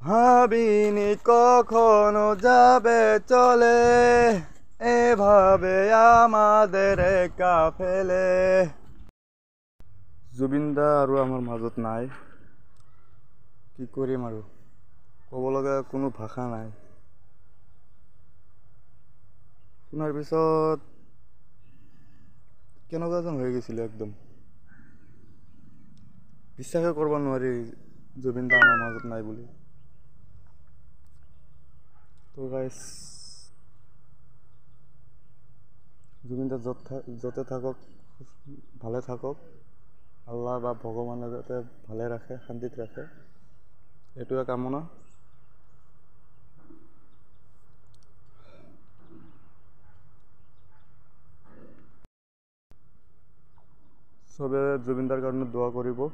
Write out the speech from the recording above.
ভাবিনি কখনো যাবে চলে, এভাবে আমাদেৰ একা ফেলে। জুবিন দা আৰু আমাৰ মাজত নাই, কি কৰিম আৰু, ক'ব লগা কোনো ভাষা নাই। শুনাৰ পিছত কেনেকুৱা যেন হৈ গৈছিলে, একদম বিশ্বাসে কৰিব নোৱাৰি জুবিন দা আমাৰ মাজত নাই বুলি। তো গাইছ, জুবিন দা য'তে থাকক ভালে থাকক, আল্লাহ বা ভগৱানে যাতে ভালে ৰাখে, শান্তিত ৰাখে, এইটোৱে কামনা। চবে জুবিন দাৰ কাৰণে দোৱা কৰিব।